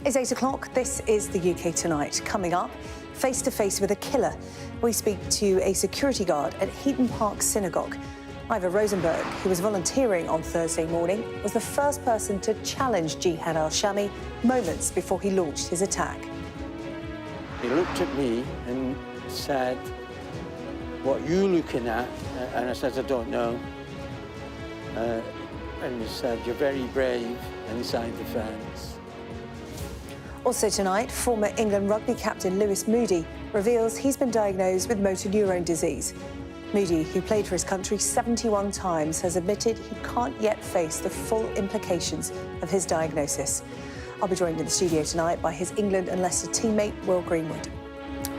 It's 8 o'clock. This is the UK Tonight. Coming up, face to face with a killer. We speak to a security guard at Heaton Park Synagogue. Ivor Rosenberg, who was volunteering on Thursday morning, was the first person to challenge Jihad al-Shami moments before he launched his attack. He looked at me and said, "What are you looking at?" And I said, "I don't know." And he said, "You're very brave inside the fence." Also tonight, former England rugby captain Lewis Moody reveals he's been diagnosed with motor neurone disease. Moody, who played for his country 71 times, has admitted he can't yet face the full implications of his diagnosis. I'll be joined in the studio tonight by his England and Leicester teammate, Will Greenwood.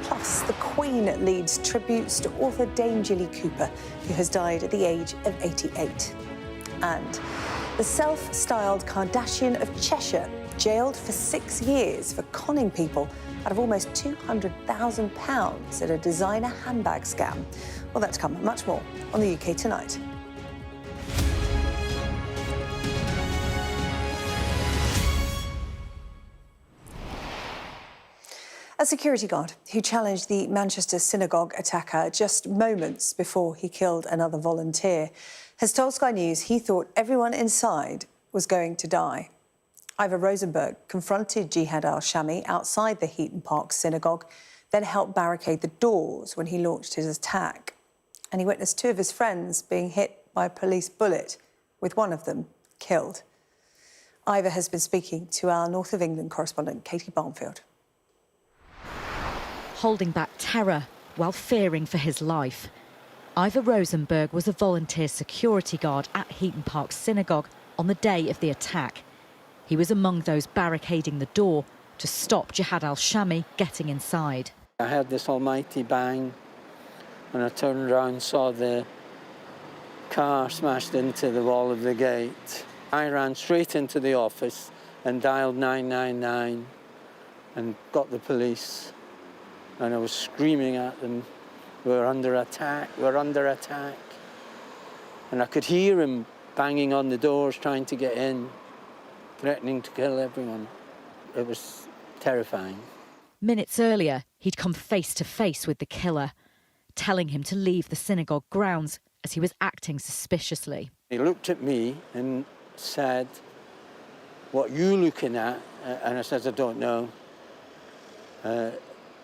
Plus, the Queen leads tributes to author Dame Jilly Cooper, who has died at the age of 88. And the self-styled Kardashian of Cheshire, jailed for 6 years for conning people out of almost £200,000 at a designer handbag scam. Well, that's come and much more on the UK Tonight. A security guard who challenged the Manchester Synagogue attacker just moments before he killed another volunteer has told Sky News he thought everyone inside was going to die. Ivor Rosenberg confronted Jihad al-Shami outside the Heaton Park Synagogue, then helped barricade the doors when he launched his attack. And he witnessed 2 of his friends being hit by a police bullet, with one of them killed. Ivor has been speaking to our North of England correspondent, Katie Barnfield. Holding back terror while fearing for his life. Ivor Rosenberg was a volunteer security guard at Heaton Park Synagogue on the day of the attack. He was among those barricading the door to stop Jihad al-Shami getting inside. I heard this almighty bang, and I turned around and saw the car smashed into the wall of the gate. I ran straight into the office and dialed 999 and got the police. And I was screaming at them, "We're under attack, we're under attack." And I could hear him banging on the doors, trying to get in, threatening to kill everyone. It was terrifying. Minutes earlier, he'd come face to face with the killer, telling him to leave the synagogue grounds as he was acting suspiciously. He looked at me and said, "What are you looking at?" And I said, "I don't know."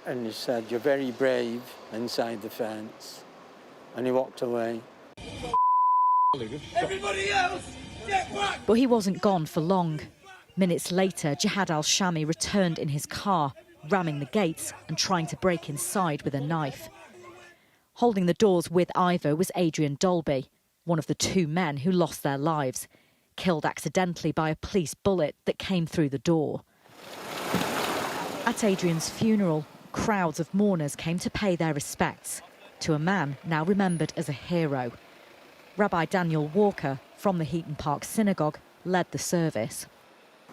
And he said, "You're very brave inside the fence." And he walked away. Everybody else, get back! But he wasn't gone for long. Minutes later, Jihad al-Shami returned in his car, ramming the gates and trying to break inside with a knife. Holding the doors with Ivor was Adrian Dolby, one of the 2 men who lost their lives, killed accidentally by a police bullet that came through the door. At Adrian's funeral, crowds of mourners came to pay their respects to a man now remembered as a hero. Rabbi Daniel Walker from the Heaton Park Synagogue led the service.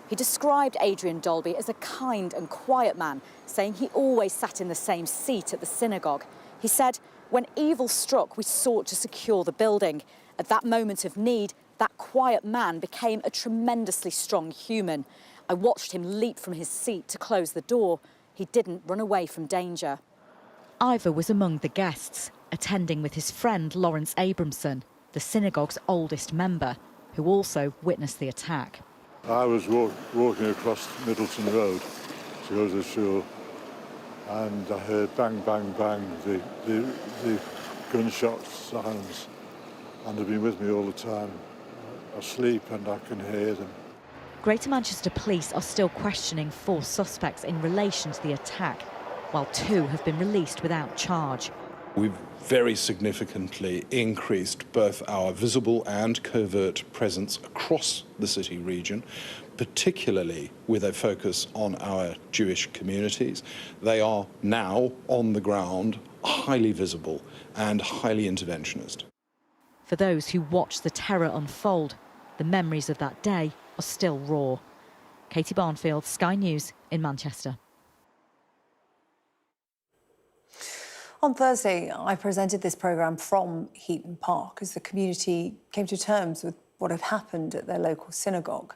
He described Adrian Dolby as a kind and quiet man, saying he always sat in the same seat at the synagogue. He said, "When evil struck, we sought to secure the building. At that moment of need, that quiet man became a tremendously strong human. I watched him leap from his seat to close the door. He didn't run away from danger." Ivor was among the guests, attending with his friend Lawrence Abramson, the synagogue's oldest member, who also witnessed the attack. I was walking across Middleton Road to go to the shul, and I heard bang, bang, bang, the gunshot sounds, and they've been with me all the time. I sleep and I can hear them. Greater Manchester Police are still questioning 4 suspects in relation to the attack, while 2 have been released without charge. We've very significantly increased both our visible and covert presence across the city region, particularly with a focus on our Jewish communities. They are now on the ground, highly visible and highly interventionist. For those who watched the terror unfold, the memories of that day are still raw. Katie Barnfield, Sky News in Manchester. On Thursday, I presented this programme from Heaton Park as the community came to terms with what had happened at their local synagogue.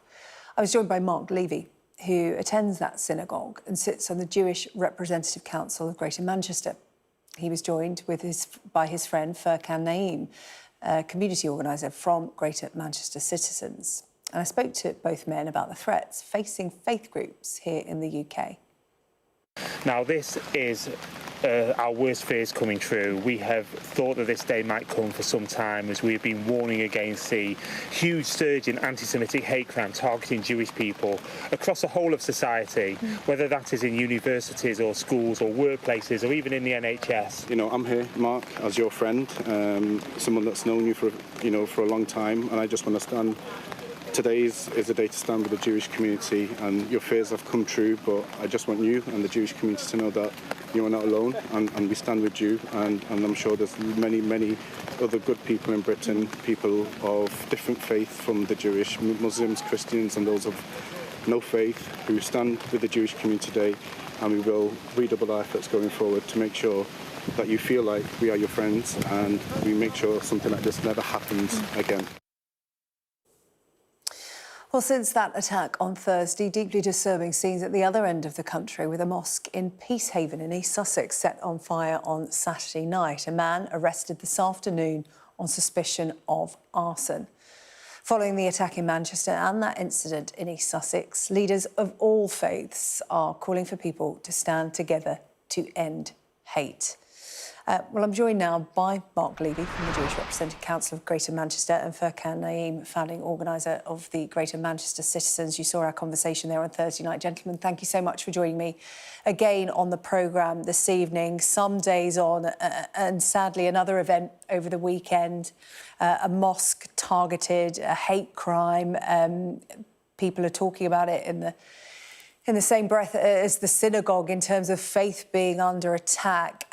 I was joined by Mark Levy, who attends that synagogue and sits on the Jewish Representative Council of Greater Manchester. He was joined by his friend Furkan Naeem, a community organiser from Greater Manchester Citizens. And I spoke to both men about the threats facing faith groups here in the UK. Now, this is our worst fears coming true. We have thought that this day might come for some time, as we have been warning against the huge surge in anti-Semitic hate crime targeting Jewish people across the whole of society, whether that is in universities or schools or workplaces or even in the NHS. You know, I'm here, Mark, as your friend, someone that's known you for a long time, and I just want to stand. Today is a day to stand with the Jewish community, and your fears have come true, but I just want you and the Jewish community to know that you are not alone, and we stand with you, and I'm sure there's many other good people in Britain, people of different faith, from the Jewish, Muslims, Christians and those of no faith, who stand with the Jewish community today, and we will redouble our efforts going forward to make sure that you feel like we are your friends, and we make sure something like this never happens again. Well, since that attack on Thursday, deeply disturbing scenes at the other end of the country, with a mosque in Peacehaven in East Sussex set on fire on Saturday night. A man arrested this afternoon on suspicion of arson. Following the attack in Manchester and that incident in East Sussex, leaders of all faiths are calling for people to stand together to end hate. Well, I'm joined now by Mark Levy from the Jewish Representative Council of Greater Manchester and Furkan Naeem, founding organiser of the Greater Manchester Citizens. You saw our conversation there on Thursday night. Gentlemen, thank you so much for joining me again on the programme this evening. Some days on, and sadly another event over the weekend, a mosque targeted, a hate crime. People are talking about it in the same breath as the synagogue in terms of faith being under attack.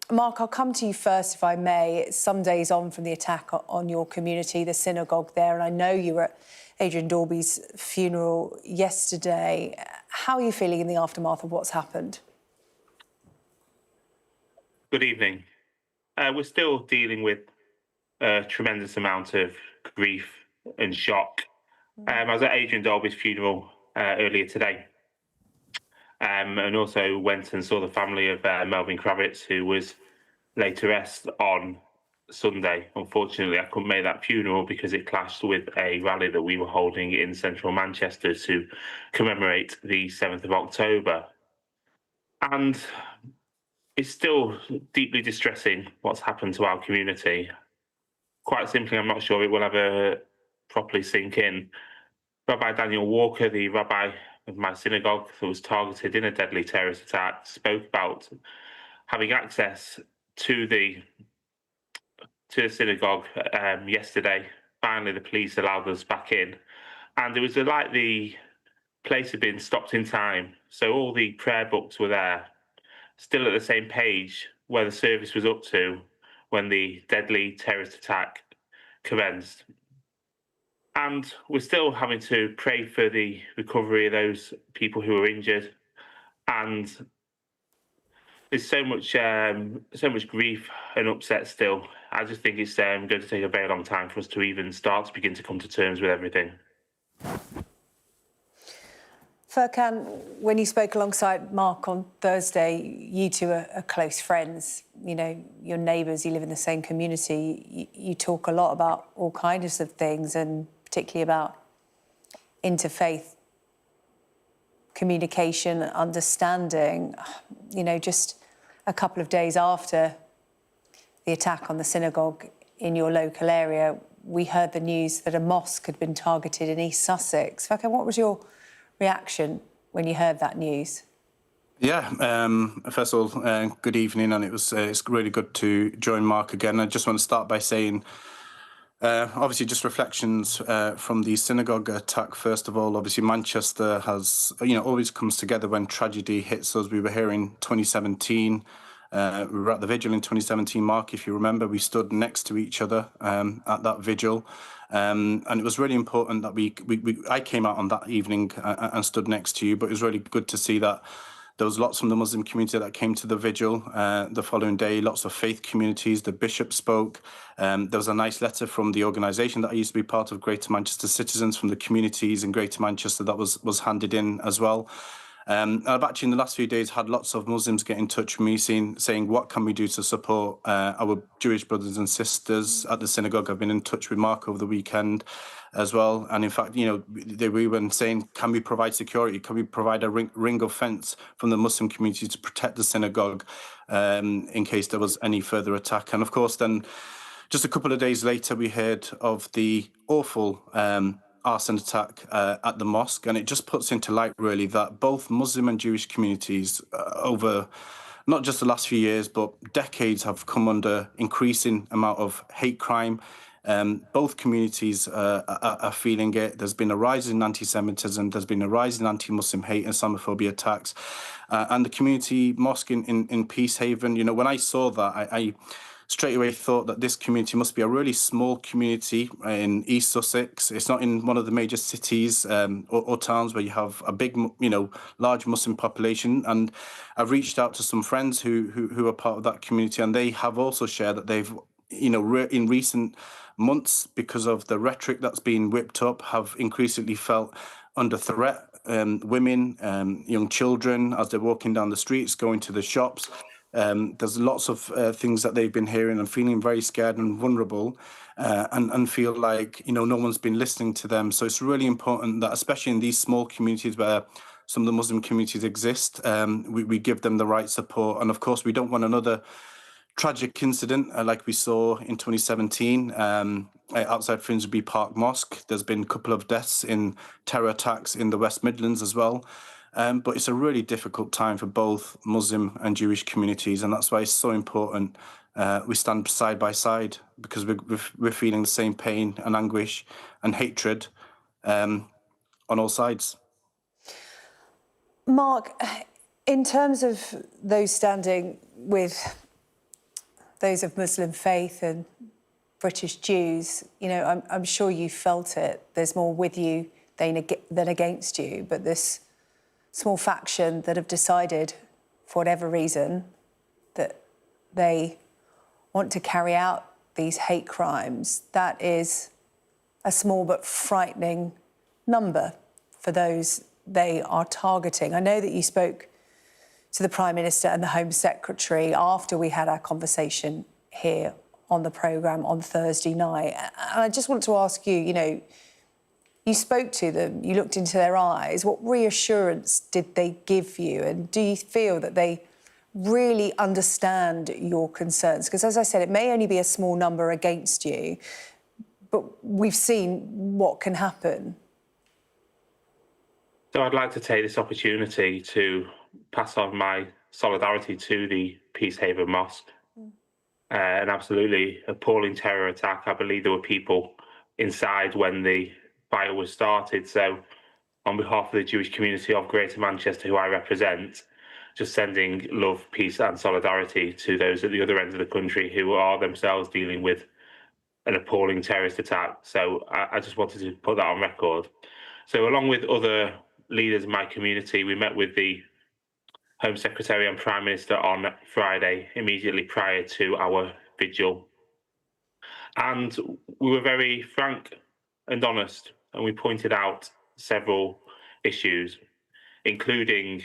Mark, I'll come to you first, if I may. It's some days on from the attack on your community, the synagogue there, and I know you were at Adrian Dalby's funeral yesterday. How are you feeling in the aftermath of what's happened? Good evening. We're still dealing with a tremendous amount of grief and shock. I was at Adrian Dalby's funeral earlier today. And also went and saw the family of Melvin Kravitz, who was laid to rest on Sunday. Unfortunately, I couldn't make that funeral because it clashed with a rally that we were holding in central Manchester to commemorate the 7th of October. And it's still deeply distressing what's happened to our community. Quite simply, I'm not sure it will ever properly sink in. Rabbi Daniel Walker, the rabbi of my synagogue that was targeted in a deadly terrorist attack, spoke about having access to the synagogue yesterday. Finally, the police allowed us back in, and it was like the place had been stopped in time. So all the prayer books were there, still at the same page where the service was up to when the deadly terrorist attack commenced. And we're still having to pray for the recovery of those people who are injured. And there's so much grief and upset still. I just think it's going to take a very long time for us to even start to begin to come to terms with everything. Furkan, when you spoke alongside Mark on Thursday, you two are close friends. You know, you're neighbours, you live in the same community. You talk a lot about all kinds of things, and particularly about interfaith communication, understanding. You know, just a couple of days after the attack on the synagogue in your local area, we heard the news that a mosque had been targeted in East Sussex. Furkan, what was your reaction when you heard that news? Yeah, first of all, good evening, and it's really good to join Mark again. I just want to start by saying, obviously, just reflections from the synagogue attack. First of all, obviously, Manchester has, always comes together when tragedy hits us. We were here in 2017. We were at the vigil in 2017, Mark, if you remember. We stood next to each other at that vigil. And it was really important that I came out on that evening and stood next to you, but it was really good to see that There was lots from the Muslim community that came to the vigil the following day, lots of faith communities. The bishop spoke. There was a nice letter from the organisation that I used to be part of, Greater Manchester Citizens, from the communities in Greater Manchester, that was handed in as well. I've actually in the last few days had lots of Muslims get in touch with me saying what can we do to support our Jewish brothers and sisters at the synagogue. I've been in touch with Mark over the weekend as well, and in fact, you know, they were even saying, can we provide security? Can we provide a ring of fence from the Muslim community to protect the synagogue in case there was any further attack? And of course, then just a couple of days later, we heard of the awful arson attack at the mosque, and it just puts into light really that both Muslim and Jewish communities over not just the last few years but decades have come under increasing amount of hate crime. Both communities are feeling it. There's been a rise in anti-Semitism, there's been a rise in anti-Muslim hate and Islamophobia attacks, and the community mosque in Peacehaven, you know, when I saw that, I straight away thought that this community must be a really small community in East Sussex. It's not in one of the major cities or towns where you have a big, you know, large Muslim population. And I've reached out to some friends who are part of that community, and they have also shared that they've, you know, in recent months, because of the rhetoric that's been whipped up, have increasingly felt under threat. Women, young children, as they're walking down the streets, going to the shops. There's lots of things that they've been hearing and feeling very scared and vulnerable, and feel like, you know, no one's been listening to them. So it's really important that, especially in these small communities where some of the Muslim communities exist, we give them the right support. And of course, we don't want another tragic incident like we saw in 2017 outside Finsbury Park Mosque. There's been a couple of deaths in terror attacks in the West Midlands as well. But it's a really difficult time for both Muslim and Jewish communities, and that's why it's so important we stand side by side, because we're feeling the same pain and anguish and hatred on all sides. Mark, in terms of those standing with those of Muslim faith and British Jews, you know, I'm sure you felt it. There's more with you than against you, but this small faction that have decided, for whatever reason, that they want to carry out these hate crimes, that is a small but frightening number for those they are targeting. I know that you spoke to the Prime Minister and the Home Secretary after we had our conversation here on the programme on Thursday night. And I just want to ask you, you know, you spoke to them, you looked into their eyes. What reassurance did they give you? And do you feel that they really understand your concerns? Because, as I said, it may only be a small number against you, but we've seen what can happen. So I'd like to take this opportunity to pass on my solidarity to the Peacehaven Mosque. An absolutely appalling terror attack. I believe there were people inside when the fire was started. So on behalf of the Jewish community of Greater Manchester, who I represent, just sending love, peace and solidarity to those at the other end of the country who are themselves dealing with an appalling terrorist attack. So I just wanted to put that on record. So along with other leaders in my community, we met with the Home Secretary and Prime Minister on Friday, immediately prior to our vigil. And we were very frank and honest, and we pointed out several issues, including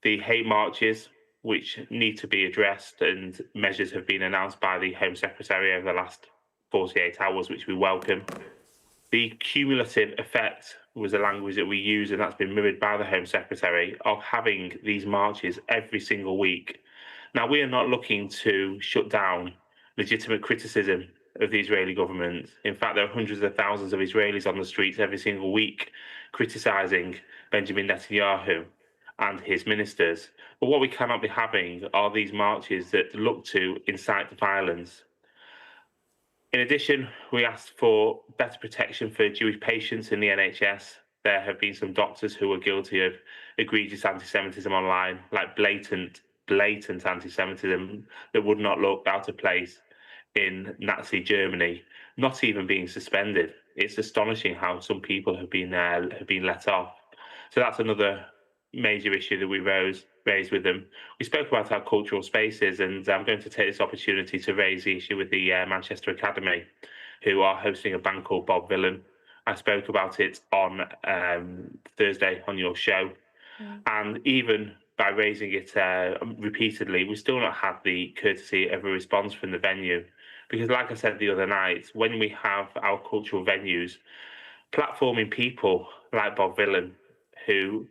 the hate marches, which need to be addressed, and measures have been announced by the Home Secretary over the last 48 hours, which we welcome. The cumulative effect was the language that we use, and that's been mirrored by the Home Secretary, of having these marches every single week. Now, we are not looking to shut down legitimate criticism of the Israeli government. In fact, there are hundreds of thousands of Israelis on the streets every single week criticising Benjamin Netanyahu and his ministers. But what we cannot be having are these marches that look to incite violence. In addition, we asked for better protection for Jewish patients in the NHS. There have been some doctors who are guilty of egregious anti-Semitism online, like blatant anti-Semitism that would not look out of place in Nazi Germany, not even being suspended. It's astonishing how some people have been let off. So that's another major issue that we raised with them. We spoke about our cultural spaces, and I'm going to take this opportunity to raise the issue with the Manchester Academy, who are hosting a band called Bob Vylan. I spoke about it on Thursday on your show, and even by raising it repeatedly, we've still not had the courtesy of a response from the venue. Because like I said the other night, when we have our cultural venues, platforming people like Bob Vylan, who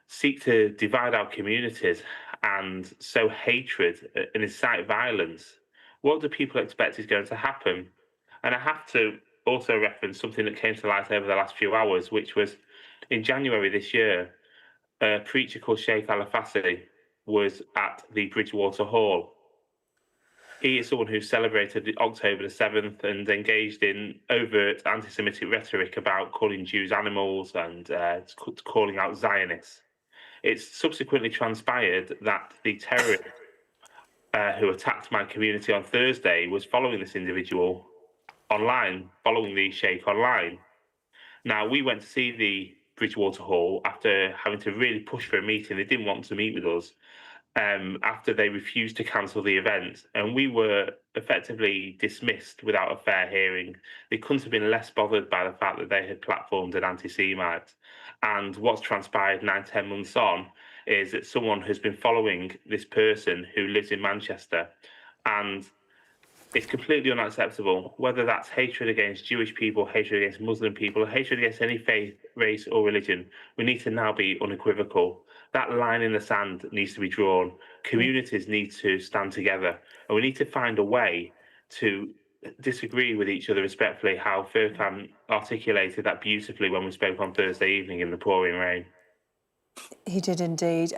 seek to divide our communities and sow hatred and incite violence, what do people expect is going to happen? And I have to also reference something that came to light over the last few hours, which was in January this year, a preacher called Sheikh Al-Afasi was at the Bridgewater Hall. He is someone who celebrated October the 7th and engaged in overt anti-Semitic rhetoric about calling Jews animals and calling out Zionists. It's subsequently transpired that the terrorist who attacked my community on Thursday was following this individual online, following the Sheikh online. Now, we went to see the Bridgewater Hall after having to really push for a meeting. They didn't want to meet with us after they refused to cancel the event, and we were effectively dismissed without a fair hearing. They couldn't have been less bothered by the fact that they had platformed an anti-Semite. And what's transpired 9-10 months on is that someone has been following this person who lives in Manchester, and it's completely unacceptable, whether that's hatred against Jewish people, hatred against Muslim people, or hatred against any faith, race or religion. We need to now be unequivocal. That line in the sand needs to be drawn. Communities need to stand together, and we need to find a way to disagree with each other respectfully, how Furkan articulated that beautifully when we spoke on Thursday evening in the pouring rain. He did indeed.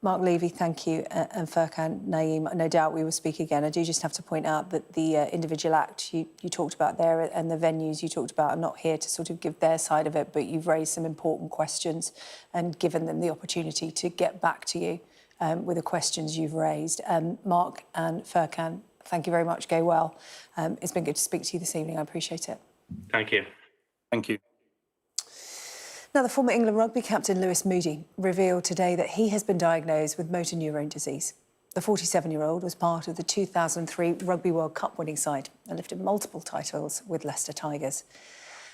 Mark Levy, thank you, and Furkan Naeem. No doubt we will speak again. I do just have to point out that the individual act you talked about there and the venues you talked about are not here to sort of give their side of it, but you've raised some important questions and given them the opportunity to get back to you with the questions you've raised. Mark and Furkan, thank you very much. Go well. It's been good to speak to you this evening. I appreciate it. Thank you. Thank you. Now, the former England rugby captain Lewis Moody revealed today that he has been diagnosed with motor neurone disease. The 47-year-old was part of the 2003 Rugby World Cup winning side and lifted multiple titles with Leicester Tigers.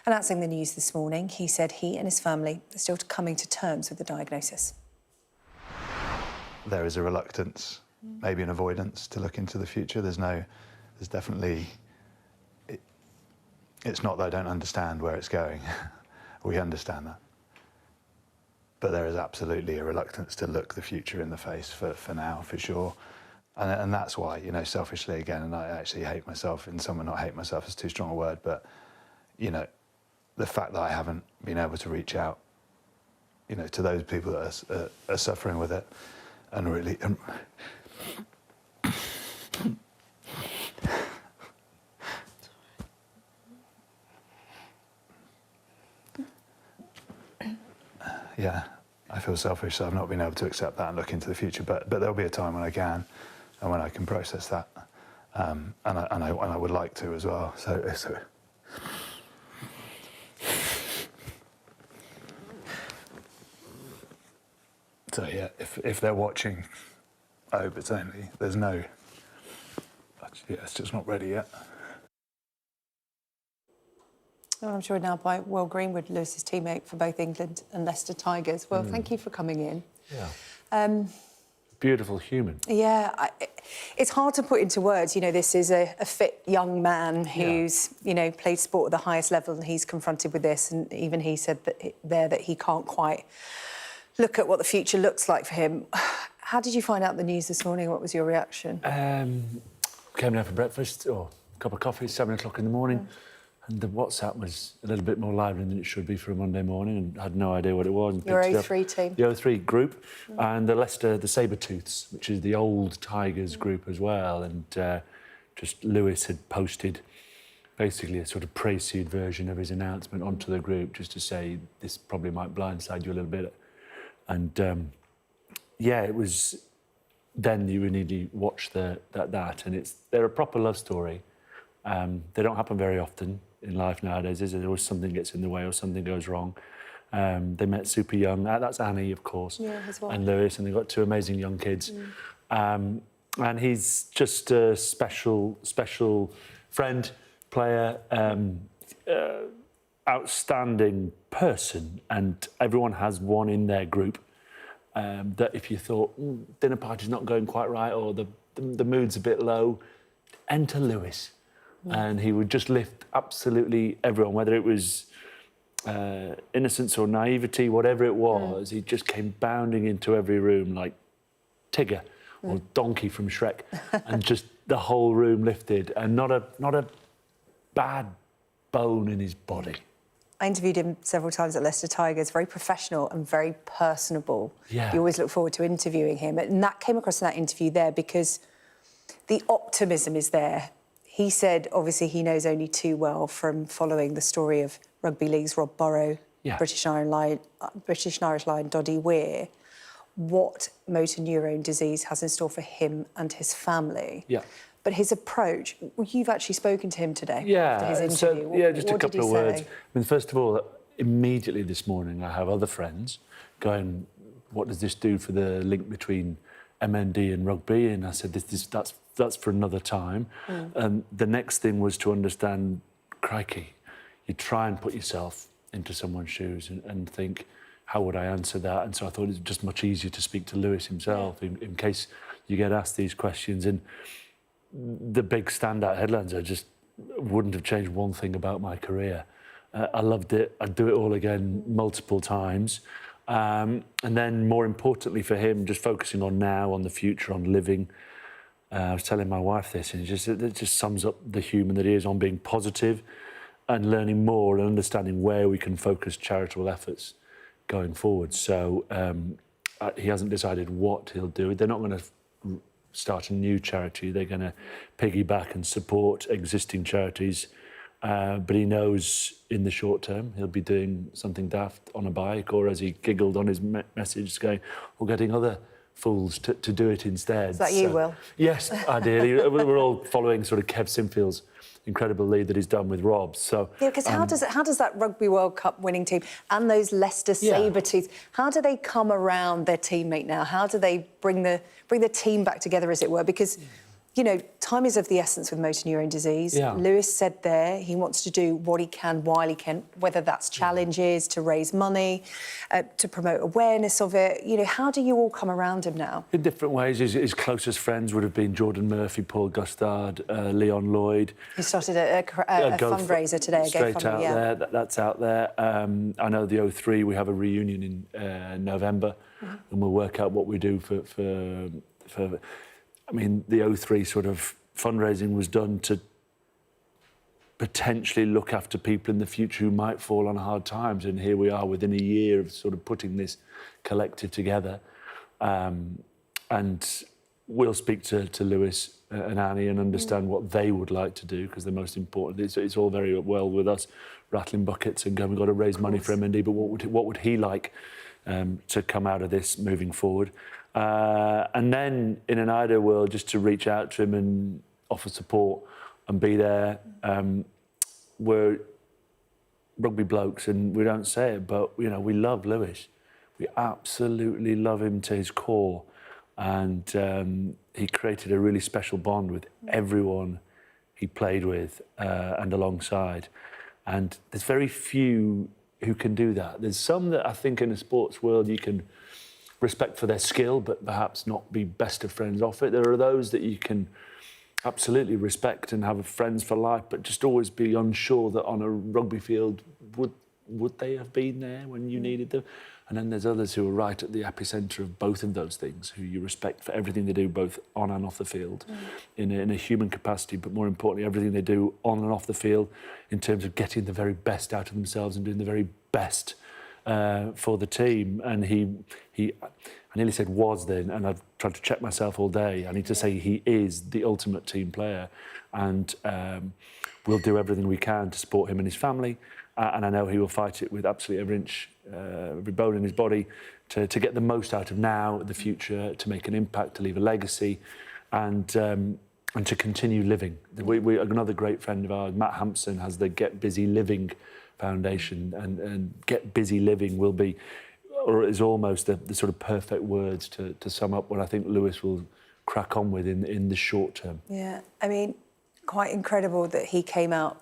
Announcing the news this morning, he said he and his family are still coming to terms with the diagnosis. There is a reluctance, maybe an avoidance to look into the future. There's definitely... It's not that I don't understand where it's going. We understand that. But there is absolutely a reluctance to look the future in the face for now, for sure. And that's why, you know, selfishly again, and I actually hate myself, in some way not hate myself is too strong a word, but, you know, the fact that I haven't been able to reach out, you know, to those people that are suffering with it and really... Yeah, I feel selfish, so I've not been able to accept that and look into the future. But there'll be a time when I can, and when I can process that, and I would like to as well. So yeah, if they're watching, I hope it's only there's no. Yeah, it's just not ready yet. Well, I'm joined now by Will Greenwood, Lewis's teammate for both England and Leicester Tigers. Well, thank you for coming in. Yeah. Beautiful human. Yeah, it's hard to put into words. You know, this is a fit young man who's, you know, played sport at the highest level, and he's confronted with this. And even he said that he can't quite look at what the future looks like for him. How did you find out the news this morning? What was your reaction? Came down for breakfast, or a cup of coffee, 7 o'clock in the morning. And the WhatsApp was a little bit more lively than it should be for a Monday morning, and I had no idea what it was. Your O3 team? The O3 group, and the Leicester, the Sabertooths, which is the old Tigers group as well. And just Lewis had posted basically a sort of pre-seed version of his announcement onto the group, just to say this probably might blindside you a little bit. And yeah, it was. Then you really watch that, and they're a proper love story. They don't happen very often in life nowadays, is there? Always something gets in the way or something goes wrong. They met super young. That's Annie, of course, his wife. and Lewis, and they've got 2 amazing young kids. And he's just a special friend, player, outstanding person, and everyone has one in their group that if you thought dinner party's not going quite right or the mood's a bit low, enter Lewis, and he would just lift absolutely everyone, whether it was innocence or naivety, whatever it was. He just came bounding into every room like Tigger or Donkey from Shrek, and just the whole room lifted, and not a bad bone in his body. I interviewed him several times at Leicester Tigers, very professional and very personable. Yeah. You always look forward to interviewing him. And that came across in that interview there because the optimism is there. He said, obviously, he knows only too well from following the story of Rugby League's Rob Burrow, British and Irish Lion Doddy Weir, what motor neurone disease has in store for him and his family. Yeah. But his approach, well, you've actually spoken to him today after his interview. So, just a couple of words. Say? I mean, first of all, immediately this morning, I have other friends going, what does this do for the link between MND and rugby? And I said, that's for another time. And the next thing was to understand, crikey, you try and put yourself into someone's shoes and think, how would I answer that? And so I thought it was just much easier to speak to Lewis himself in case you get asked these questions. And the big standout headlines, I just wouldn't have changed one thing about my career. I loved it. I'd do it all again multiple times. And then more importantly for him, just focusing on now, on the future, on living. I was telling my wife this, and it just sums up the human that he is, on being positive and learning more and understanding where we can focus charitable efforts going forward. So he hasn't decided what he'll do. They're not going to start a new charity. They're going to piggyback and support existing charities. But he knows in the short term he'll be doing something daft on a bike, or as he giggled on his message, going, or getting other fools to do it instead. Is that you, Will? Yes, ideally. We're all following sort of Kev Sinfield's incredible lead that he's done with Rob. So yeah, because how does that Rugby World Cup winning team and those Leicester Sabre-Tooths, how do they come around their teammate now? How do they bring the team back together, as it were? Because you know, time is of the essence with motor neurone disease. Lewis said there he wants to do what he can while he can, whether that's challenges to raise money, to promote awareness of it. You know, how do you all come around him now? In different ways. His closest friends would have been Jordan Murphy, Paul Gustard, Leon Lloyd. He started a fundraiser today, a straight out there. That's out there. I know the 03, we have a reunion in November, and we'll work out what we do for I mean, the 03 sort of fundraising was done to potentially look after people in the future who might fall on hard times. And here we are within a year of sort of putting this collective together. And we'll speak to Lewis and Annie and understand what they would like to do, because the most important, it's all very well with us rattling buckets and going, we've got to raise money for MND, but what would he like to come out of this moving forward? And then, in an ideal world, just to reach out to him and offer support and be there. We're rugby blokes, and we don't say it, but you know, we love Lewis. We absolutely love him to his core, and he created a really special bond with everyone he played with and alongside. And there's very few who can do that. There's some that I think in the sports world you can respect for their skill, but perhaps not be best of friends off it. There are those that you can absolutely respect and have friends for life, but just always be unsure that on a rugby field, would they have been there when you needed them? And then there's others who are right at the epicentre of both of those things, who you respect for everything they do, both on and off the field, in a human capacity, but more importantly, everything they do on and off the field in terms of getting the very best out of themselves and doing the very best for the team. And I nearly said was then, and I've tried to check myself all day. I need to say he is the ultimate team player, and we'll do everything we can to support him and his family. And I know he will fight it with absolutely every inch, every bone in his body to get the most out of now, the future, to make an impact, to leave a legacy, and to continue living. Another great friend of ours, Matt Hampson, has the Get Busy Living foundation, and get busy living will be, or is almost the sort of perfect words to sum up what I think Lewis will crack on with in the short term. Yeah, I mean, quite incredible that he came out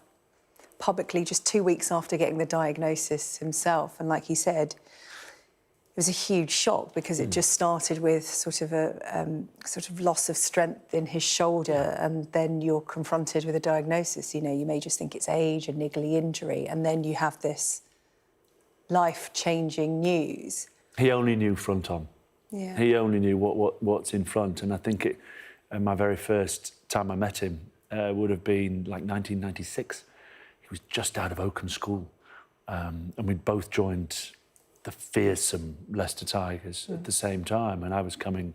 publicly just 2 weeks after getting the diagnosis himself. And like he said, it was a huge shock because it just started with sort of a sort of loss of strength in his shoulder, and then you're confronted with a diagnosis. You know, you may just think it's age, a niggly injury, and then you have this life-changing news. He only knew front on. Yeah. He only knew what's in front, and I think my very first time I met him would have been like 1996. He was just out of Oakham School, and we'd both joined the fearsome Leicester Tigers at the same time, and I was coming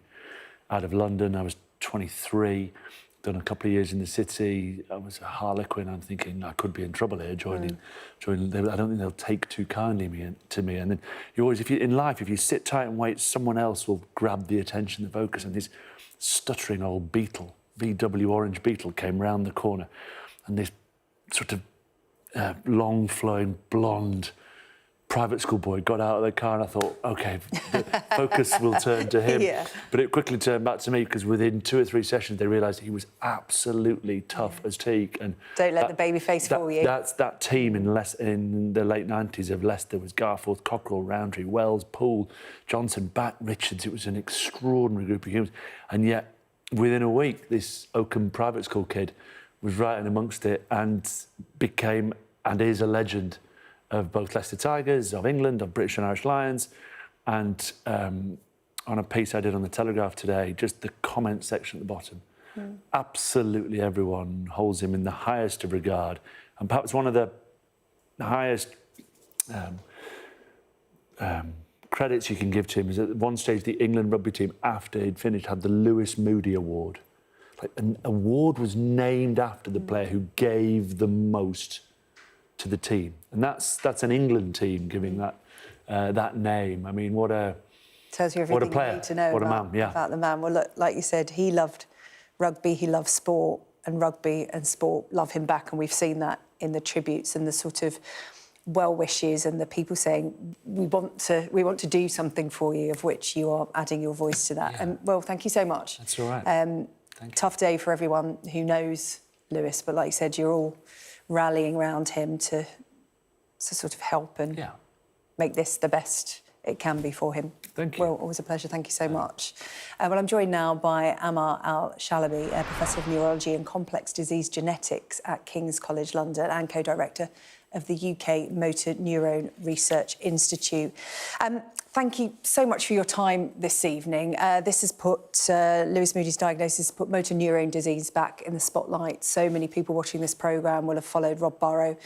out of London. I was 23, done a couple of years in the city. I was a harlequin. I'm thinking I could be in trouble here joining. I don't think they'll take too kindly to me. And then you always, if you sit tight and wait, someone else will grab the attention, the focus. And this stuttering old Beetle, VW orange Beetle, came round the corner, and this sort of long flowing blonde private school boy got out of the car, and I thought, OK, the focus will turn to him. Yeah. But it quickly turned back to me, because within 2 or 3 sessions, they realised he was absolutely tough as teak. And don't let the baby face fool you. That team in the late 90s of Leicester was Garforth, Cockerell, Roundtree, Wells, Poole, Johnson, Batt, Richards. It was an extraordinary group of humans. And yet, within a week, this Oakham private school kid was right in amongst it and became, and is, a legend of both Leicester Tigers, of England, of British and Irish Lions. And on a piece I did on the Telegraph today, just the comment section at the bottom, absolutely everyone holds him in the highest of regard. And perhaps one of the highest credits you can give to him is, at one stage, the England rugby team, after he'd finished, had the Lewis Moody Award. Like, an award was named after the player who gave the most to the team, and that's an England team giving that name. I mean, what a tells you everything what a player. You need to know what about, a man, yeah. about the man. Well, look, like you said, he loved rugby, he loved sport, and rugby and sport love him back, and we've seen that in the tributes and the sort of well wishes and the people saying we want to do something for you, of which you are adding your voice to that. Yeah. And well, thank you so much. That's all right. Tough day for everyone who knows Lewis, but like you said, you're all rallying around him to sort of help and make this the best it can be for him. Thank you. Well, always a pleasure. Thank you so much. Well, I'm joined now by Amar Al-Shalabi, Professor of Neurology and Complex Disease Genetics at King's College London and co-director of the UK Motor Neurone Research Institute. Thank you so much for your time this evening. This has put Lewis Moody's diagnosis, put motor neurone disease back in the spotlight. So many people watching this programme will have followed Rob Burrow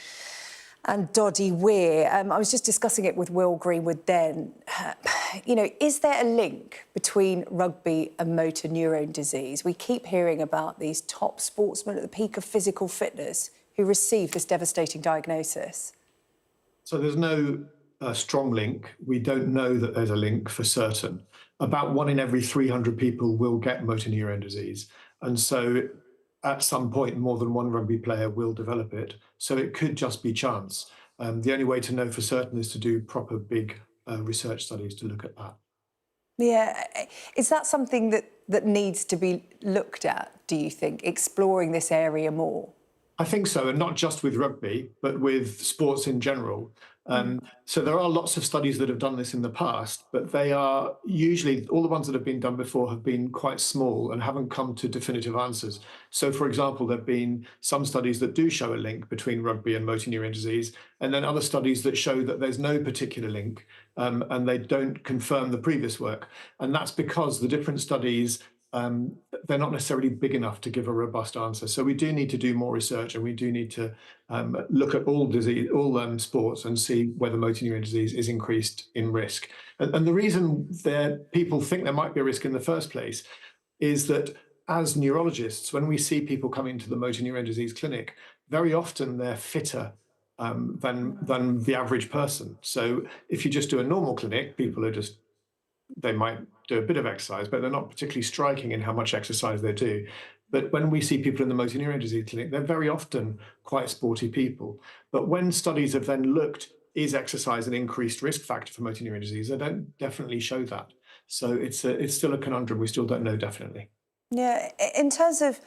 and Doddy Weir. I was just discussing it with Will Greenwood then. You know, is there a link between rugby and motor neurone disease? We keep hearing about these top sportsmen at the peak of physical fitness who receive this devastating diagnosis. So there's no strong link. We don't know that there's a link for certain. About 1 in every 300 people will get motor neurone disease. And so at some point, more than one rugby player will develop it. So it could just be chance. The only way to know for certain is to do proper big research studies to look at that. Yeah. Is that something that needs to be looked at, do you think, exploring this area more? I think so, and not just with rugby, but with sports in general. So there are lots of studies that have done this in the past, but they are usually, all the ones that have been done before have been quite small and haven't come to definitive answers. So, for example, there have been some studies that do show a link between rugby and motor neurone disease, and then other studies that show that there's no particular link, and they don't confirm the previous work. And that's because the different studies, they're not necessarily big enough to give a robust answer. So we do need to do more research, and we do need to look at all sports and see whether motor neurone disease is increased in risk. And the reason that people think there might be a risk in the first place is that as neurologists, when we see people coming to the motor neurone disease clinic, very often they're fitter than the average person. So if you just do a normal clinic, people are just, they might do a bit of exercise, but they're not particularly striking in how much exercise they do. But when we see people in the motor neurone disease clinic, they're very often quite sporty people. But when studies have then looked, is exercise an increased risk factor for motor neurone disease? They don't definitely show that. So it's still a conundrum. We still don't know definitely. Yeah, in terms of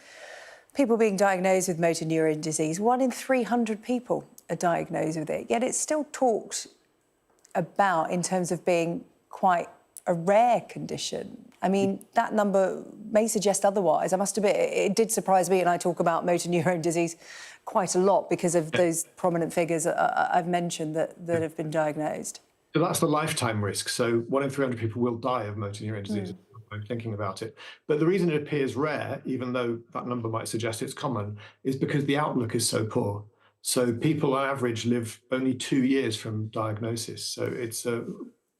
people being diagnosed with motor neurone disease, 1 in 300 people are diagnosed with it, yet it's still talked about in terms of being quite a rare condition. I mean, that number may suggest otherwise. I must admit, it did surprise me, and I talk about motor neurone disease quite a lot because of those prominent figures I've mentioned that have been diagnosed. So that's the lifetime risk. So 1 in 300 people will die of motor neurone disease. I'm thinking about it. But the reason it appears rare, even though that number might suggest it's common, is because the outlook is so poor. So people on average live only 2 years from diagnosis. So it's a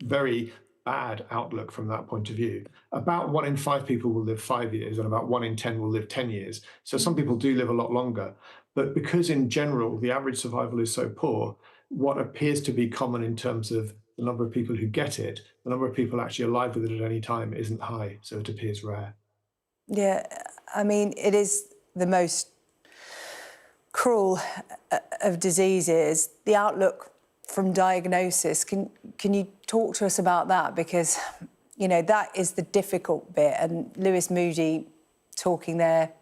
very bad outlook from that point of view. About 1 in 5 people will live 5 years, and about 1 in 10 will live 10 years. So some people do live a lot longer. But because in general, the average survival is so poor, what appears to be common in terms of the number of people who get it, the number of people actually alive with it at any time isn't high, so it appears rare. Yeah, I mean, it is the most cruel of diseases. The outlook from diagnosis, can you talk to us about that? Because, you know, that is the difficult bit, and Lewis Moody talking there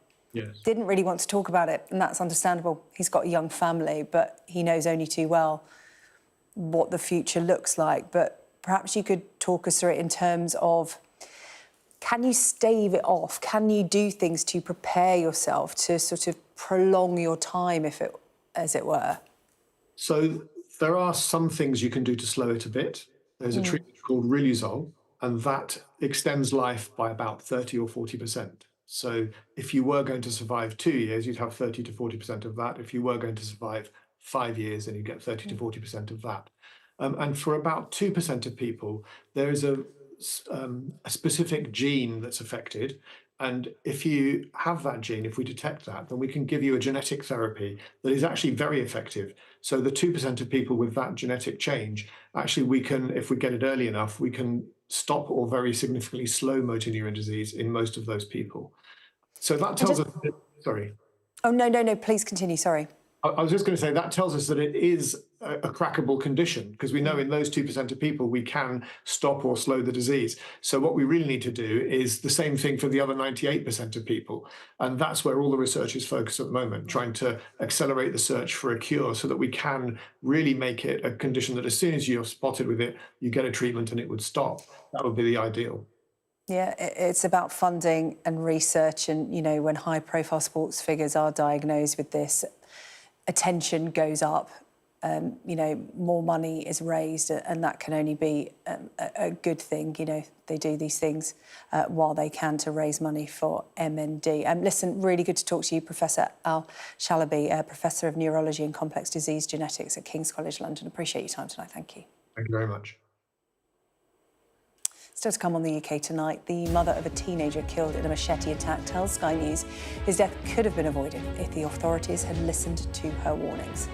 didn't really want to talk about it, and that's understandable. He's got a young family, but he knows only too well what the future looks like. But perhaps you could talk us through it in terms of, can you stave it off? Can you do things to prepare yourself to sort of prolong your time, as it were? So there are some things you can do to slow it a bit. There's a treatment called Riluzole, and that extends life by about 30 or 40%. So if you were going to survive 2 years, you'd have 30 to 40% of that. If you were going to survive 5 years, then you get 30 to 40% of that. And for about 2% of people, there is a specific gene that's affected. And if you have that gene, if we detect that, then we can give you a genetic therapy that is actually very effective. So the 2% of people with that genetic change, actually we can, if we get it early enough, we can stop or very significantly slow motor neurone disease in most of those people. So that tells us, sorry. Oh, no, please continue, sorry. I was just going to say that tells us that it is a crackable condition, because we know in those 2% of people we can stop or slow the disease. So what we really need to do is the same thing for the other 98% of people. And that's where all the research is focused at the moment, trying to accelerate the search for a cure so that we can really make it a condition that as soon as you're spotted with it, you get a treatment and it would stop. That would be the ideal. Yeah, it's about funding and research. And, you know, when high-profile sports figures are diagnosed with this, attention goes up, you know, more money is raised, and that can only be a good thing. You know, they do these things while they can to raise money for MND. Listen, really good to talk to you, Professor Al Shalaby, Professor of Neurology and Complex Disease Genetics at King's College London. Appreciate your time tonight. Thank you. Thank you very much. Still to come on the UK tonight, the mother of a teenager killed in a machete attack tells Sky News his death could have been avoided if the authorities had listened to her warnings.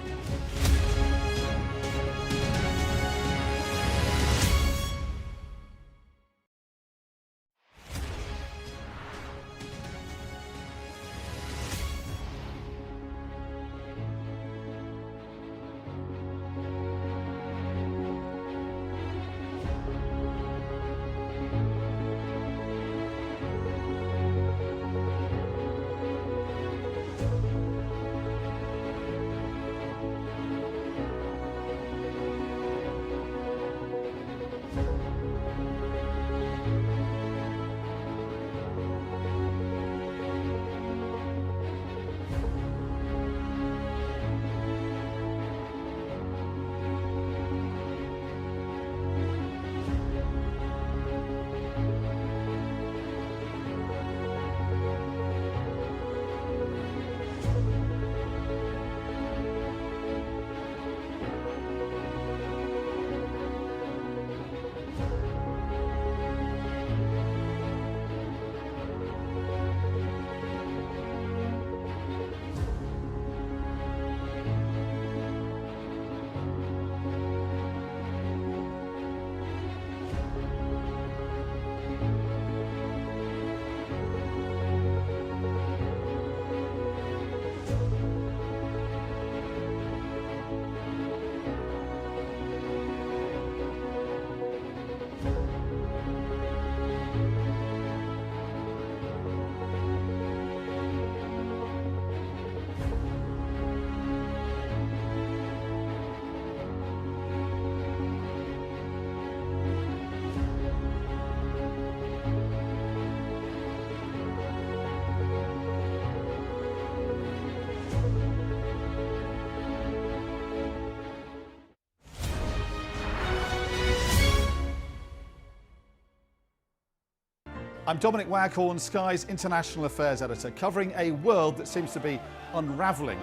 I'm Dominic Waghorn, Sky's International Affairs Editor, covering a world that seems to be unravelling.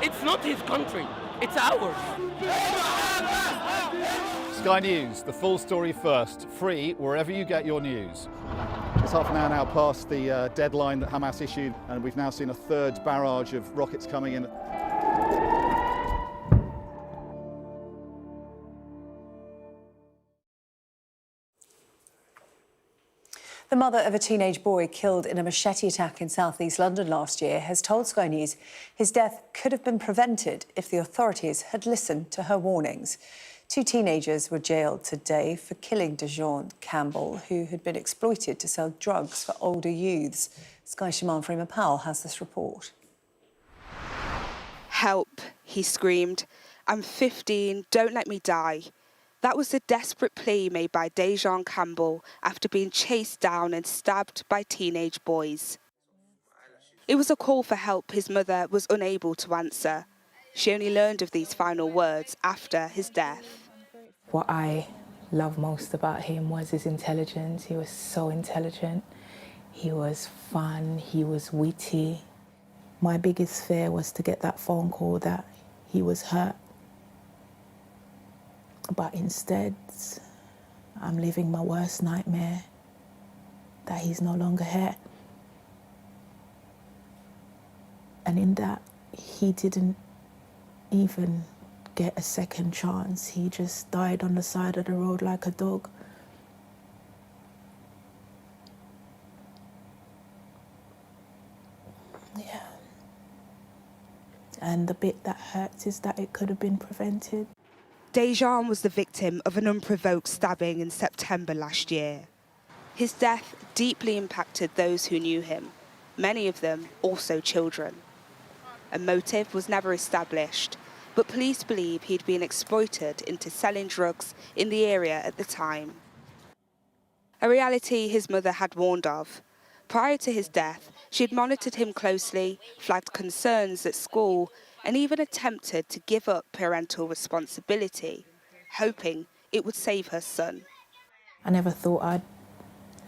It's not his country, it's ours. Sky News, the full story first, free wherever you get your news. It's half an hour now past the deadline that Hamas issued, and we've now seen a third barrage of rockets coming in. The mother of a teenage boy killed in a machete attack in south-east London last year has told Sky News his death could have been prevented if the authorities had listened to her warnings. 2 teenagers were jailed today for killing Dejon Campbell, who had been exploited to sell drugs for older youths. Sky's Shimon Freeman-Powell has this report. "Help," he screamed. "I'm 15, don't let me die." That was the desperate plea made by Dejon Campbell after being chased down and stabbed by teenage boys. It was a call for help his mother was unable to answer. She only learned of these final words after his death. What I love most about him was his intelligence. He was so intelligent. He was fun, he was witty. My biggest fear was to get that phone call that he was hurt. But instead, I'm living my worst nightmare, that he's no longer here. And in that, he didn't even get a second chance. He just died on the side of the road like a dog. Yeah. And the bit that hurts is that it could have been prevented. Dejon was the victim of an unprovoked stabbing in September last year. His death deeply impacted those who knew him, many of them also children. A motive was never established, but police believe he'd been exploited into selling drugs in the area at the time. A reality his mother had warned of. Prior to his death, she had monitored him closely, flagged concerns at school, and even attempted to give up parental responsibility, hoping it would save her son. I never thought I'd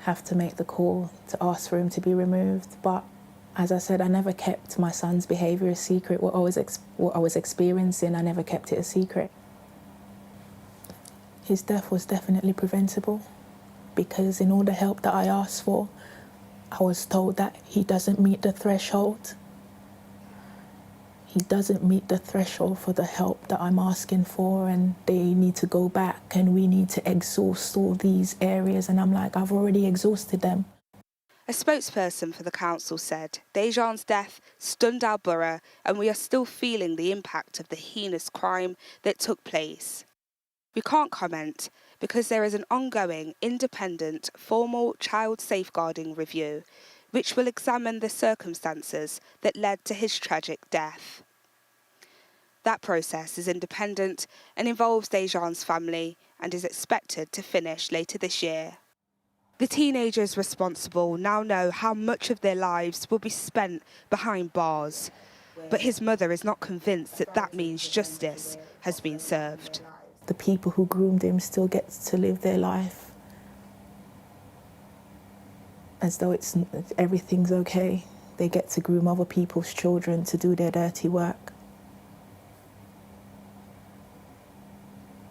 have to make the call to ask for him to be removed, but as I said, I never kept my son's behaviour a secret. What I was experiencing, I never kept it a secret. His death was definitely preventable, because in all the help that I asked for, I was told that he doesn't meet the threshold. He doesn't meet the threshold for the help that I'm asking for, and they need to go back and we need to exhaust all these areas. And I'm like, I've already exhausted them. A spokesperson for the council said, Dejon's death stunned our borough and we are still feeling the impact of the heinous crime that took place. We can't comment because there is an ongoing, independent, formal child safeguarding review which will examine the circumstances that led to his tragic death. That process is independent and involves Dejon's family and is expected to finish later this year. The teenagers responsible now know how much of their lives will be spent behind bars, but his mother is not convinced that that means justice has been served. The people who groomed him still get to live their life as though everything's okay. They get to groom other people's children to do their dirty work.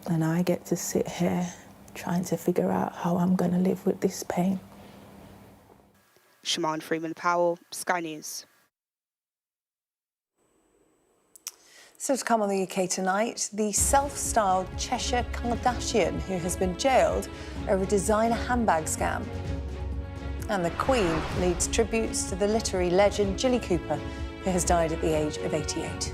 And I get to sit here trying to figure out how I'm going to live with this pain. Shimon Freeman-Powell, Sky News. So to come on the UK tonight, the self-styled Cheshire Kardashian who has been jailed over a designer handbag scam. And the Queen leads tributes to the literary legend Jilly Cooper, who has died at the age of 88.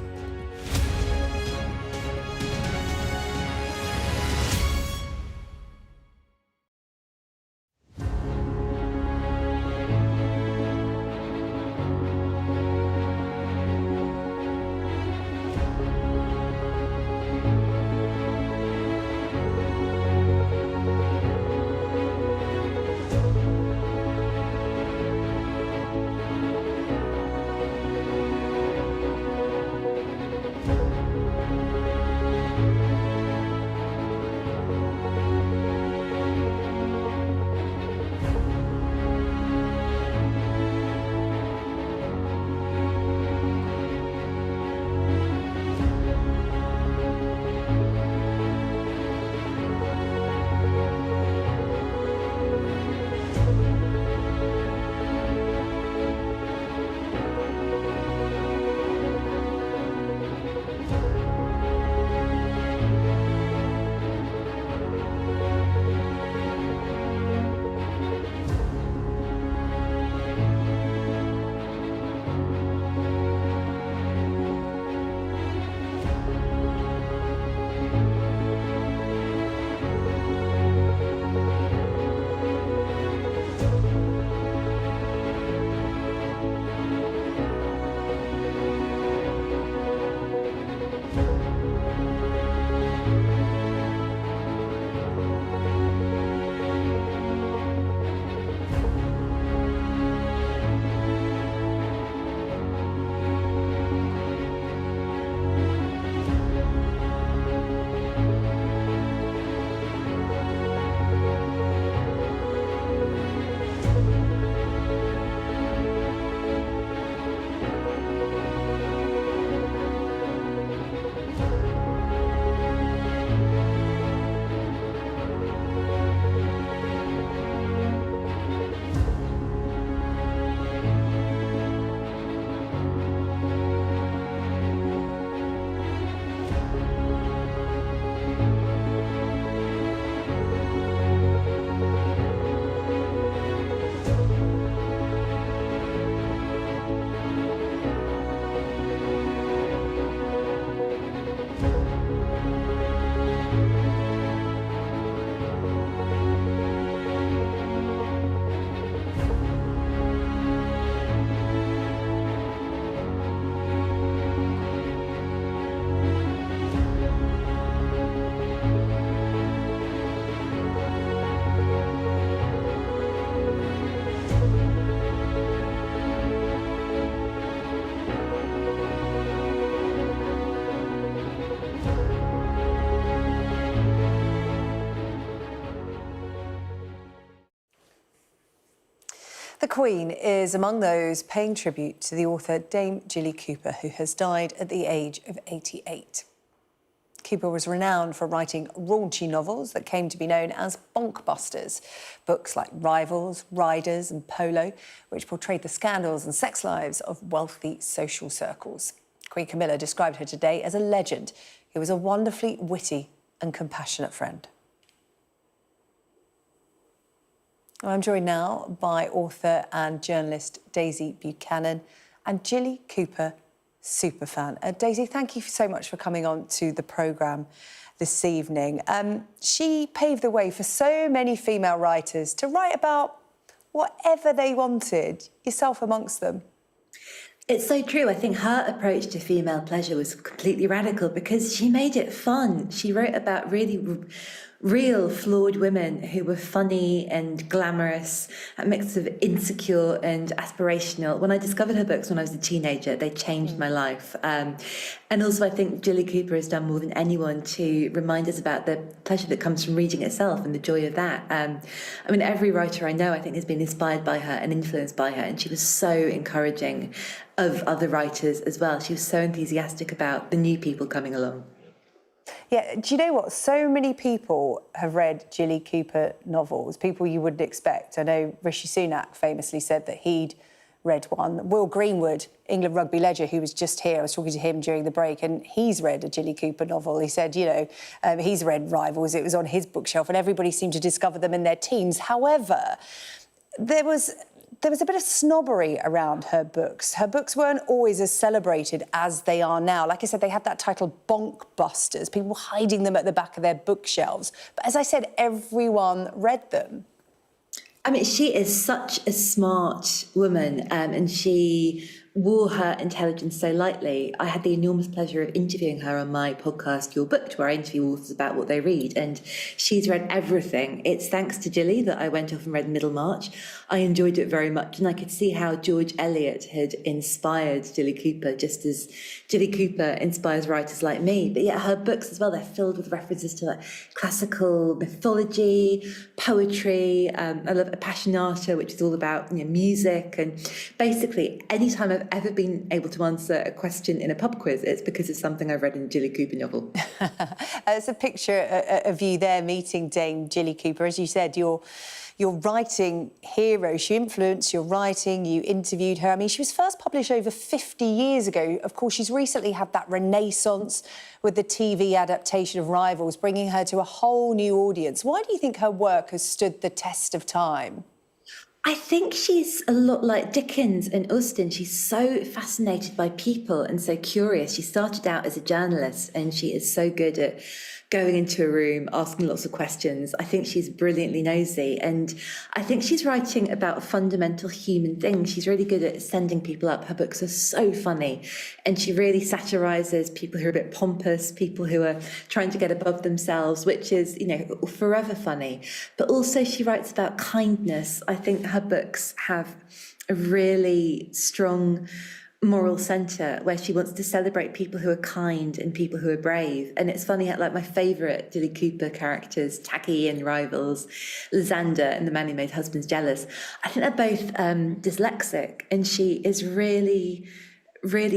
The Queen is among those paying tribute to the author Dame Jilly Cooper, who has died at the age of 88. Cooper was renowned for writing raunchy novels that came to be known as bonkbusters. Books like Rivals, Riders and Polo, which portrayed the scandals and sex lives of wealthy social circles. Queen Camilla described her today as a legend who was a wonderfully witty and compassionate friend. I'm joined now by author and journalist Daisy Buchanan and Jilly Cooper superfan. Daisy, thank you so much for coming on to the programme this evening. She paved the way for so many female writers to write about whatever they wanted, yourself amongst them. It's so true. I think her approach to female pleasure was completely radical because she made it fun. She wrote about really real flawed women who were funny and glamorous, a mix of insecure and aspirational. When I discovered her books when I was a teenager, they changed my life. And also I think Jilly Cooper has done more than anyone to remind us about the pleasure that comes from reading itself and the joy of that. I mean, every writer I know, I think, has been inspired by her and influenced by her, and she was so encouraging of other writers as well. She was so enthusiastic about the new people coming along. Yeah, do you know what? So many people have read Jilly Cooper novels, people you wouldn't expect. I know Rishi Sunak famously said that he'd read one. Will Greenwood, England rugby legend, who was just here, I was talking to him during the break, and he's read a Jilly Cooper novel. He said, you know, he's read Rivals, it was on his bookshelf, and everybody seemed to discover them in their teens. However, there was a bit of snobbery around her books. Her books weren't always as celebrated as they are now. Like I said, they had that title bonkbusters, people hiding them at the back of their bookshelves. But as I said, everyone read them. I mean, she is such a smart woman, and she wore her intelligence so lightly. I had the enormous pleasure of interviewing her on my podcast, Your Booked, where I interview authors about what they read, and she's read everything. It's thanks to Jilly that I went off and read Middlemarch. I enjoyed it very much, and I could see how George Eliot had inspired Jilly Cooper, just as Jilly Cooper inspires writers like me. But yet her books as well, they're filled with references to like classical mythology, poetry. I love Appassionata, which is all about music, and basically anytime I've ever been able to answer a question in a pub quiz, it's because of something I've read in a Jilly Cooper novel. There's a picture of you there meeting Dame Jilly Cooper. As you said, you're writing hero. She influenced your writing, you interviewed her. I mean, she was first published over 50 years ago. Of course, she's recently had that renaissance with the TV adaptation of Rivals, bringing her to a whole new audience. Why do you think her work has stood the test of time? I think she's a lot like Dickens and Austen. She's so fascinated by people and so curious. She started out as a journalist and she is so good at going into a room, asking lots of questions. I think she's brilliantly nosy, and I think she's writing about fundamental human things. She's really good at sending people up. Her books are so funny, and she really satirises people who are a bit pompous, people who are trying to get above themselves, which is, forever funny. But also she writes about kindness. I think her books have a really strong moral centre where she wants to celebrate people who are kind and people who are brave. And it's funny how, like, my favourite Jilly Cooper characters, Tacky in Rivals, Lysander and The Man Who Made Husbands Jealous, I think they're both dyslexic, and she is really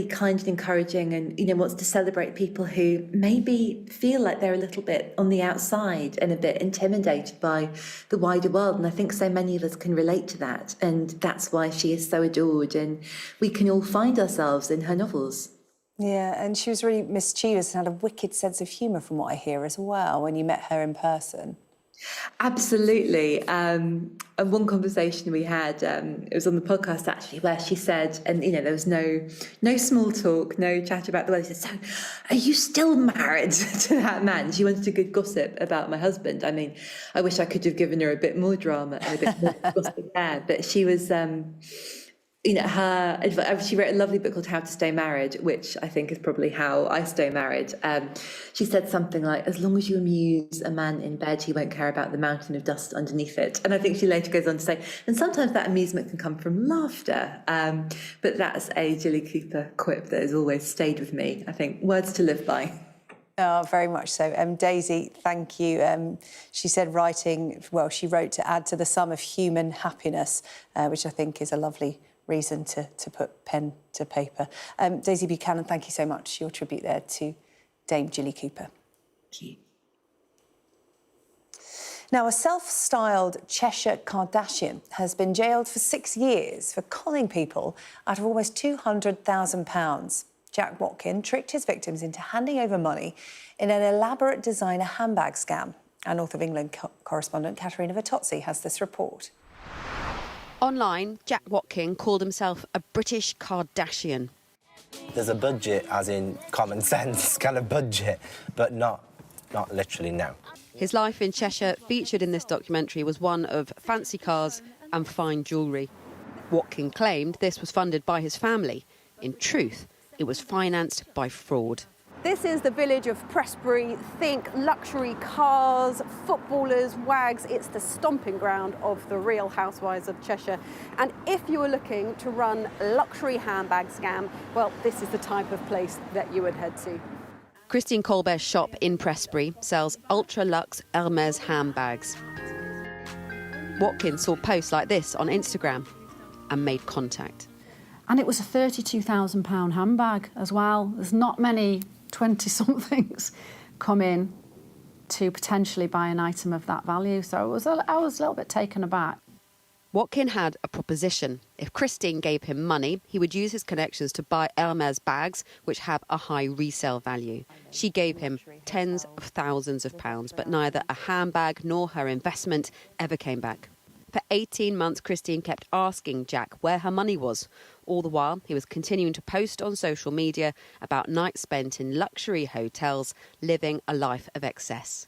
kind and encouraging, and wants to celebrate people who maybe feel like they're a little bit on the outside and a bit intimidated by the wider world. And I think so many of us can relate to that, and that's why she is so adored, and we can all find ourselves in her novels. Yeah, and she was really mischievous and had a wicked sense of humour from what I hear as well when you met her in person. Absolutely. And one conversation we had, it was on the podcast actually, where she said, and there was no small talk, no chat about the weather. She said, "So, are you still married to that man?" She wanted a good gossip about my husband. I mean, I wish I could have given her a bit more drama and a bit more gossip there, but she was. She wrote a lovely book called How to Stay Married, which I think is probably how I stay married. She said something like, as long as you amuse a man in bed, he won't care about the mountain of dust underneath it. And I think she later goes on to say, and sometimes that amusement can come from laughter. But that's a Jilly Cooper quip that has always stayed with me. I think words to live by. Oh, very much so. Daisy, thank you. She said she wrote to add to the sum of human happiness, which I think is a lovely reason to put pen to paper. Daisy Buchanan, thank you so much. Your tribute there to Dame Jilly Cooper. Thank you. Now, a self-styled Cheshire Kardashian has been jailed for 6 years for conning people out of almost £200,000. Jack Watkin tricked his victims into handing over money in an elaborate designer handbag scam. Our North of England correspondent Katerina Vitozzi has this report. Online, Jack Watkin called himself a British Kardashian. There's a budget, as in common sense kind of budget, but not literally, no. His life in Cheshire, featured in this documentary, was one of fancy cars and fine jewellery. Watkin claimed this was funded by his family. In truth, it was financed by fraud. This is the village of Prestbury. Think luxury cars, footballers, wags. It's the stomping ground of the real housewives of Cheshire. And if you were looking to run a luxury handbag scam, well, this is the type of place that you would head to. Christine Colbert's shop in Prestbury sells ultra-luxe Hermes handbags. Watkin saw posts like this on Instagram and made contact. And it was a £32,000 handbag as well. There's not many 20-somethings come in to potentially buy an item of that value. So I was a little bit taken aback. Watkin had a proposition. If Christine gave him money, he would use his connections to buy Hermes bags, which have a high resale value. She gave him tens of thousands of pounds, but neither a handbag nor her investment ever came back. For 18 months, Christine kept asking Jack where her money was. All the while, he was continuing to post on social media about nights spent in luxury hotels, living a life of excess.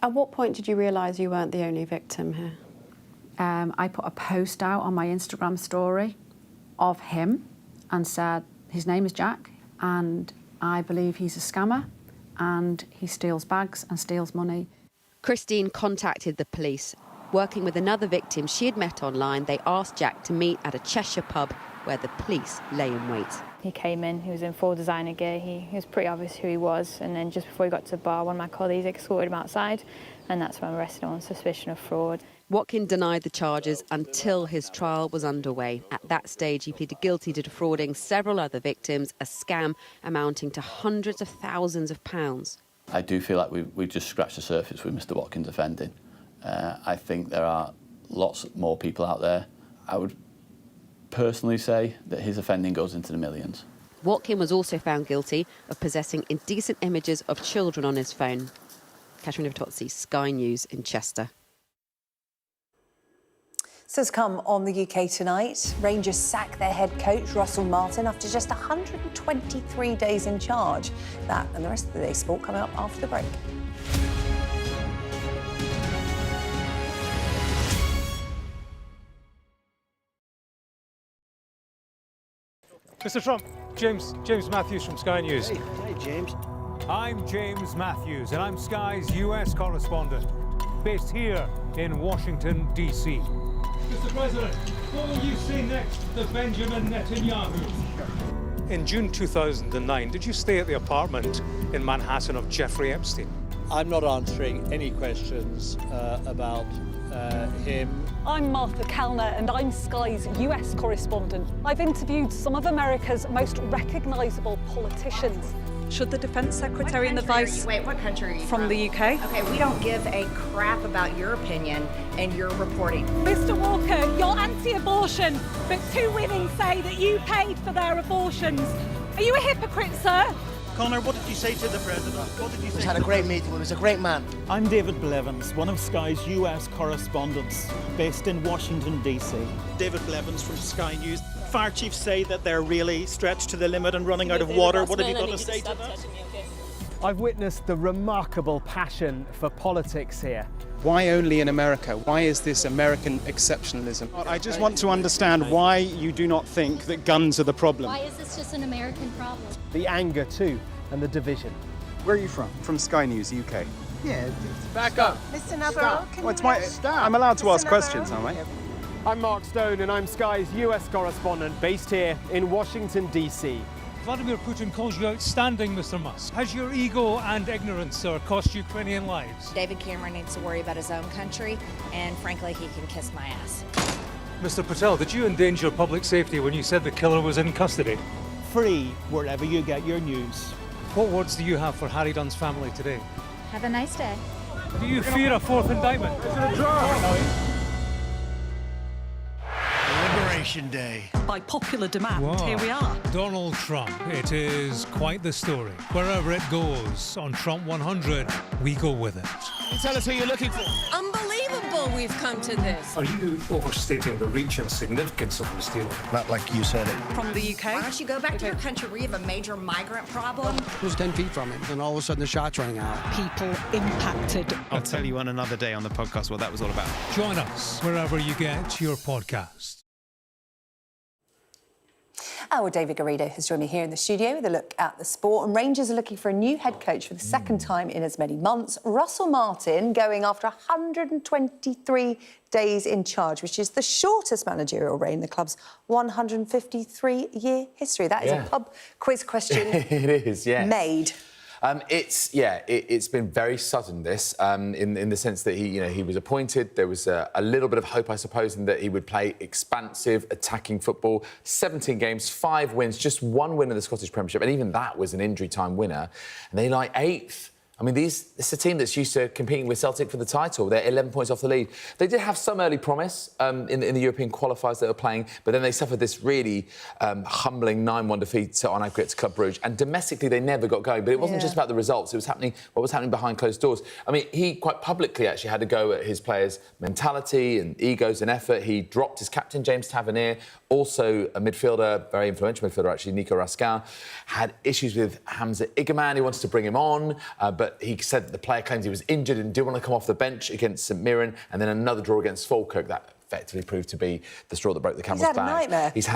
At what point did you realise you weren't the only victim here? I put a post out on my Instagram story of him and said, his name is Jack and I believe he's a scammer and he steals bags and steals money. Christine contacted the police. Working with another victim she had met online, they asked Jack to meet at a Cheshire pub where the police lay in wait. He came in, he was in full designer gear, he was pretty obvious who he was, and then just before he got to the bar, one of my colleagues escorted him outside, and that's when we arrested him on suspicion of fraud. Watkin denied the charges until his trial was underway. At that stage, he pleaded guilty to defrauding several other victims, a scam amounting to hundreds of thousands of pounds. I do feel like we've just scratched the surface with Mr. Watkin's offending. I think there are lots more people out there. I would personally say that his offending goes into the millions. Watkin was also found guilty of possessing indecent images of children on his phone. Katerina Vitozzi, Sky News in Chester. So has come on the UK tonight. Rangers sack their head coach, Russell Martin, after just 123 days in charge. That and the rest of the day's sport coming up after the break. Mr. Trump, James Matthews from Sky News. Hey, James. I'm James Matthews, and I'm Sky's US correspondent, based here in Washington, D.C. Mr. President, what will you say next to Benjamin Netanyahu? In June 2009, did you stay at the apartment in Manhattan of Jeffrey Epstein? I'm not answering any questions about him. I'm Martha Kellner and I'm Sky's US correspondent. I've interviewed some of America's most recognisable politicians. Should the Defence Secretary and the Vice... Wait, what country are you from the UK? Okay, we don't give a crap about your opinion and your reporting. Mr Walker, you're anti-abortion, but two women say that you paid for their abortions. Are you a hypocrite, sir? Connor, what did you say to the president? What did you say? We had a great meeting. He was a great man. I'm David Blevins, one of Sky's US correspondents, based in Washington, D.C. David Blevins from Sky News. Fire chiefs say that they're really stretched to the limit and running out of water. What have you got to say to that? I've witnessed the remarkable passion for politics here. Why only in America? Why is this American exceptionalism? I just want to understand why you do not think that guns are the problem. Why is this just an American problem? The anger too, and the division. Where are you from? From Sky News, UK. Yeah. Back up. Mr Navarro, I'm allowed to ask questions, aren't I? I'm Mark Stone and I'm Sky's US correspondent based here in Washington, D.C. Vladimir Putin calls you outstanding, Mr. Musk. Has your ego and ignorance, sir, cost Ukrainian lives? David Cameron needs to worry about his own country, and frankly, he can kiss my ass. Mr. Patel, did you endanger public safety when you said the killer was in custody? Free wherever you get your news. What words do you have for Harry Dunn's family today? Have a nice day. Do you fear a fourth indictment? Liberation Day. By popular demand, Wow. here we are. Donald Trump. It is quite the story. Wherever it goes, on Trump 100, we go with it. Tell us who you're looking for. Unbelievable we've come to this. Are you overstating the reach and significance of this deal? Not like you said it. From the UK. Why don't you go back to your country where you have a major migrant problem? It was 10 feet from him, and all of a sudden the shot's running out. People impacted. I'll tell you on another day on the podcast what that was all about. Join us wherever you get your podcast. Our David Garrido has joined me here in the studio with a look at the sport. And Rangers are looking for a new head coach for the second time in as many months. Russell Martin going after 123 days in charge, which is the shortest managerial reign in the club's 153-year history. That is a pub quiz question. It is, yes. Made. It's been very sudden, this, in the sense that he was appointed. There was a little bit of hope, I suppose, in that he would play expansive, attacking football. 17 games, 5 wins, just 1 win in the Scottish Premiership, and even that was an injury-time winner. And they lie 8th. I mean, it's a team that's used to competing with Celtic for the title. They're 11 points off the lead. They did have some early promise in the European qualifiers that were playing, but then they suffered this really humbling 9-1 defeat on aggregate to Club Brugge. And domestically, they never got going. But it wasn't just about the results. It was what was happening behind closed doors. I mean, he quite publicly actually had to go at his players' mentality and egos and effort. He dropped his captain, James Tavernier, also a midfielder, very influential midfielder, actually, Nico Raskin, had issues with Hamza Igerman. He wanted to bring him on, but he said that the player claims he was injured and didn't want to come off the bench against St Mirren, and then another draw against Falkirk that effectively proved to be the straw that broke the camel's back. He's had a nightmare. He's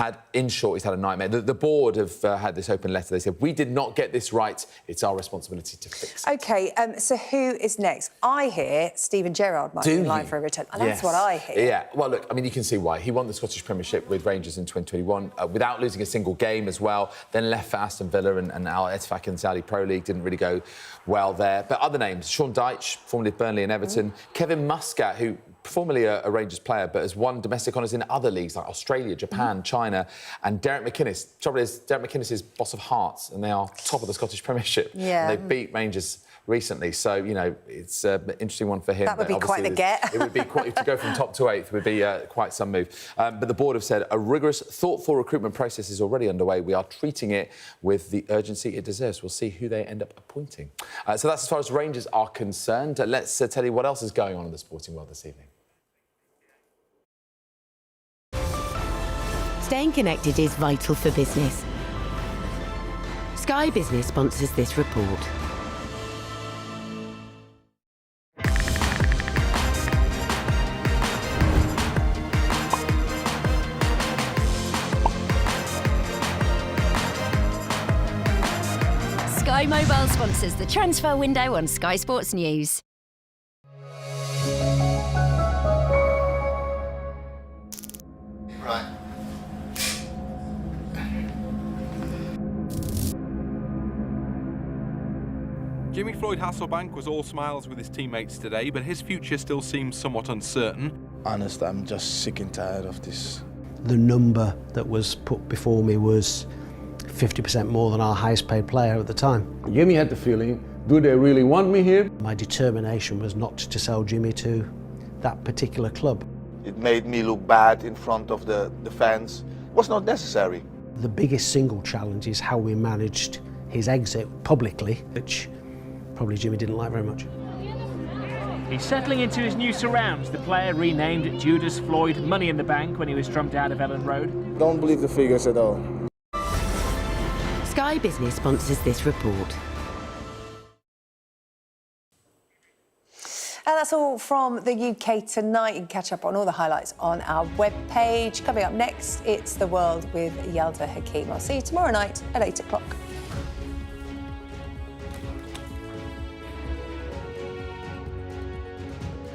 had a nightmare. The board have had this open letter. They said, we did not get this right. It's our responsibility to fix it. OK, so who is next? I hear Steven Gerrard might be in line for a return. And that's what I hear. Yeah, well, look, I mean, you can see why. He won the Scottish Premiership with Rangers in 2021 without losing a single game as well, then left for Aston Villa and Al Ettifaq in the Saudi Pro League. Didn't really go well there. But other names, Sean Dyche, formerly of Burnley and Everton, Kevin Muscat, who formerly a Rangers player, but has won domestic honours in other leagues like Australia, Japan, China, and Derek McInnes. The trouble is, Derek McInnes is boss of Hearts, and they are top of the Scottish Premiership. Yeah. And they beat Rangers recently, so, it's an interesting one for him. That would be quite the get. It would be quite, to go from top to 8th would be quite some move. But the board have said a rigorous, thoughtful recruitment process is already underway. We are treating it with the urgency it deserves. We'll see who they end up appointing. So that's as far as Rangers are concerned. Let's tell you what else is going on in the sporting world this evening. Staying connected is vital for business. Sky Business sponsors this report. Sky Mobile sponsors the transfer window on Sky Sports News. Right. Jimmy Floyd Hasselbank was all smiles with his teammates today, but his future still seems somewhat uncertain. Honest, I'm just sick and tired of this. The number that was put before me was 50% more than our highest paid player at the time. Jimmy had the feeling, do they really want me here? My determination was not to sell Jimmy to that particular club. It made me look bad in front of the fans. It was not necessary. The biggest single challenge is how we managed his exit publicly, which probably Jimmy didn't like very much. He's settling into his new surrounds. The player renamed Judas Floyd Money in the Bank when he was drummed out of Ellen Road. Don't believe the figures at all. Sky Business sponsors this report. And that's all from the UK tonight. You can catch up on all the highlights on our webpage. Coming up next, it's The World with Yelda Hakeem. I'll see you tomorrow night at 8 o'clock.